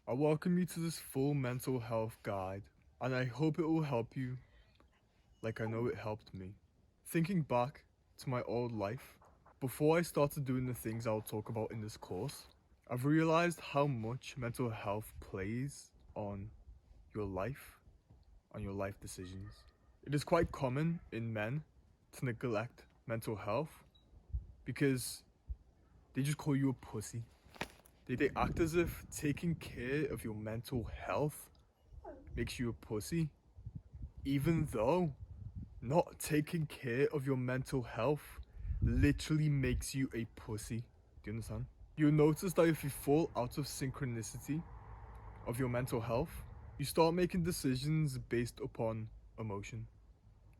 I welcome you to this full mental health guide, and I hope it will help you like I know it helped me. Thinking back to my old life, before I started doing the things I'll talk about in this course, I've realized how much mental health plays on your life, on your life decisions. It is quite common in men to neglect mental health because they just call you a pussy. They act as if taking care of your mental health makes you a pussy, even though not taking care of your mental health literally makes you a pussy. Do you understand? You'll notice that if you fall out of synchronicity of your mental health, you start making decisions based upon emotion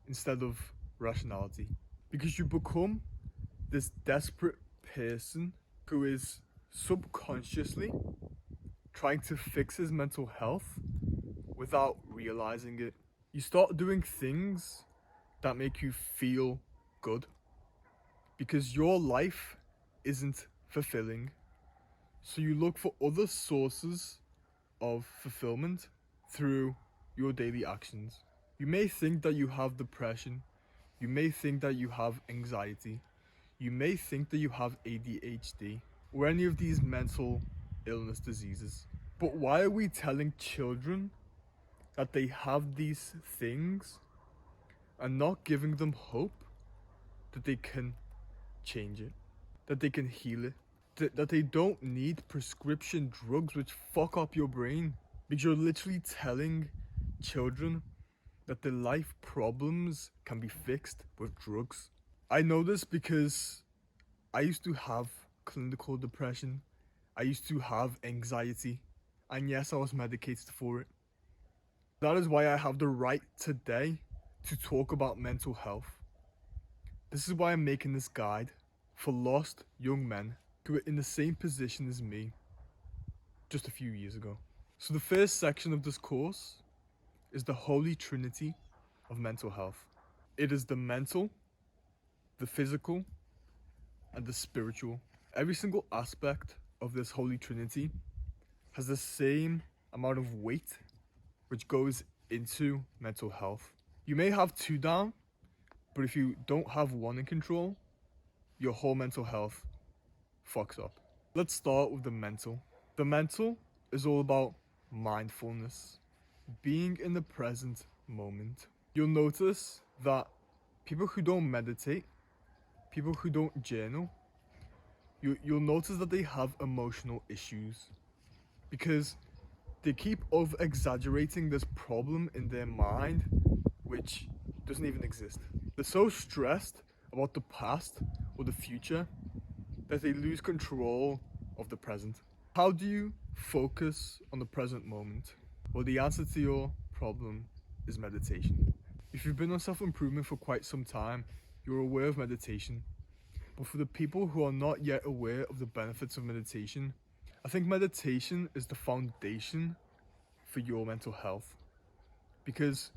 instead of rationality. Because you become this desperate person who is subconsciously trying to fix his mental health without realizing it. You start doing things that make you feel good because your life isn't fulfilling. So you look for other sources of fulfillment through your daily actions. You may think that you have depression. You may think that you have anxiety. You may think that you have ADHD or any of these mental illness diseases. But why are we telling children that they have these things and not giving them hope that they can change it, that they can heal it, that they don't need prescription drugs which fuck up your brain? Because you're literally telling children that their life problems can be fixed with drugs. I know this because I used to have clinical depression. I used to have anxiety. And yes, I was medicated for it. That is why I have the right today to talk about mental health. This is why I'm making this guide for lost young men who are in the same position as me just a few years ago. So, the first section of this course is the Holy Trinity of mental health. It is the mental, the physical, and the spiritual. Every single aspect of this Holy Trinity has the same amount of weight which goes into mental health. You may have two down, but if you don't have one in control, your whole mental health fucks up. Let's start with the mental. The mental is all about mindfulness, being in the present moment. You'll notice that people who don't meditate, people who don't journal, you'll notice that they have emotional issues because they keep over exaggerating this problem in their mind, which doesn't even exist. They're so stressed about the past or the future that they lose control of the present. How do you focus on the present moment? Well, the answer to your problem is meditation. If you've been on self improvement for quite some time, you're aware of meditation. But for the people who are not yet aware of the benefits of meditation, I think meditation is the foundation for your mental health. Because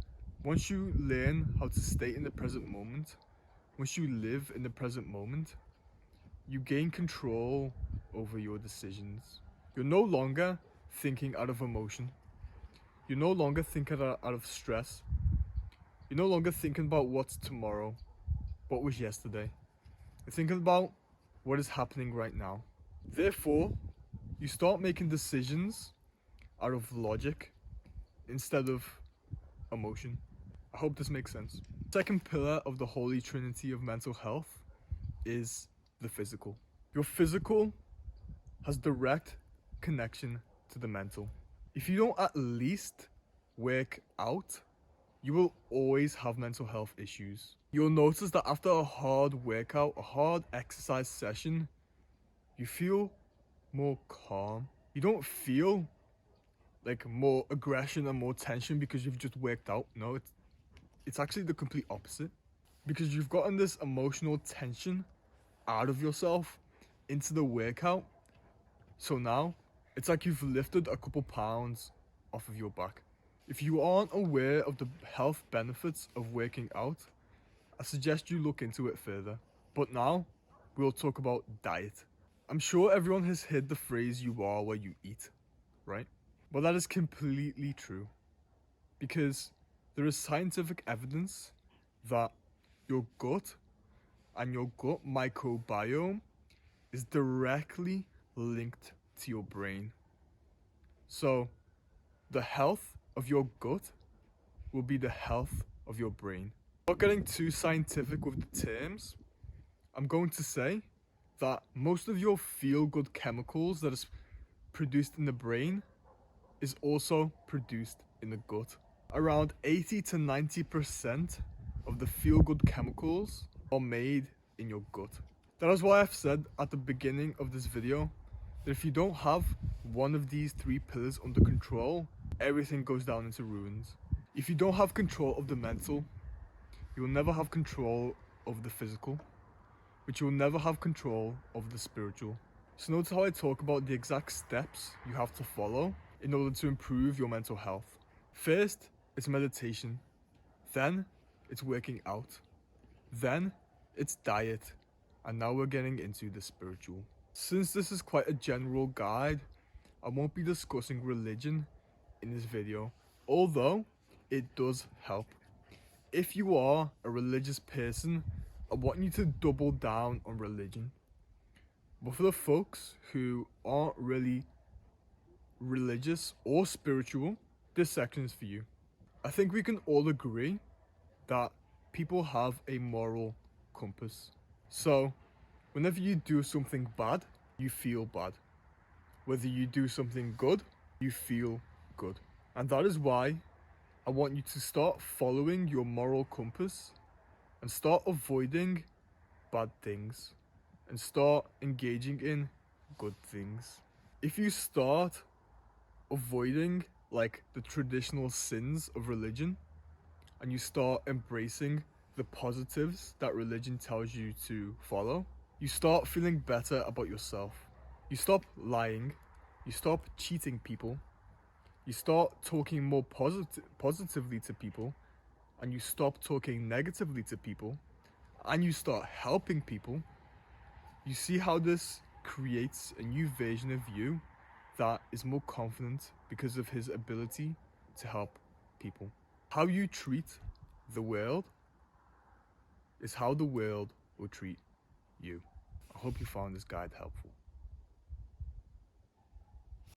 once you learn how to stay in the present moment, once you live in the present moment, you gain control over your decisions. You're no longer thinking out of emotion. You're no longer thinking out of stress. You're no longer thinking about what's tomorrow, what was yesterday. You're thinking about what is happening right now. Therefore, you start making decisions out of logic instead of emotion. I hope this makes sense. Second pillar of the Holy Trinity of mental health is the physical. Your physical has direct connection to the mental. If you don't at least work out, you will always have mental health issues. You'll notice that after a hard workout, a hard exercise session, you feel more calm. You don't feel like more aggression and more tension because you've just worked out. No, it's actually the complete opposite. Because you've gotten this emotional tension out of yourself into the workout. So now it's like you've lifted a couple pounds off of your back. If you aren't aware of the health benefits of working out, I suggest you look into it further. But now we'll talk about diet. I'm sure everyone has heard the phrase you are what you eat, right? But that is completely true, because there is scientific evidence that your gut and your gut microbiome is directly linked to your brain. So, the health of your gut will be the health of your brain. Not getting too scientific with the terms, I'm going to say that most of your feel-good chemicals that is produced in the brain is also produced in the gut. Around 80 to 90% of the feel-good chemicals are made in your gut. That is why I've said at the beginning of this video that if you don't have one of these three pillars under control, everything goes down into ruins. If you don't have control of the mental, you will never have control of the physical, which you will never have control of the spiritual. So notice how I talk about the exact steps you have to follow in order to improve your mental health. First, it's meditation. Then, it's working out. Then, it's diet. And now we're getting into the spiritual. Since this is quite a general guide, I won't be discussing religion in this video, although it does help. If you are a religious person, I want you to double down on religion. But for the folks who aren't really religious or spiritual, this section is for you. I think we can all agree that people have a moral compass. So, whenever you do something bad, you feel bad. Whether you do something good, you feel good. And that is why I want you to start following your moral compass and start avoiding bad things and start engaging in good things. If you start avoiding like the traditional sins of religion and you start embracing the positives that religion tells you to follow, you start feeling better about yourself. You stop lying, you stop cheating people, you start talking more positively to people, and you stop talking negatively to people, and you start helping people. You see how this creates a new version of you that is more confident because of his ability to help people. How you treat the world is how the world will treat you. I hope you found this guide helpful.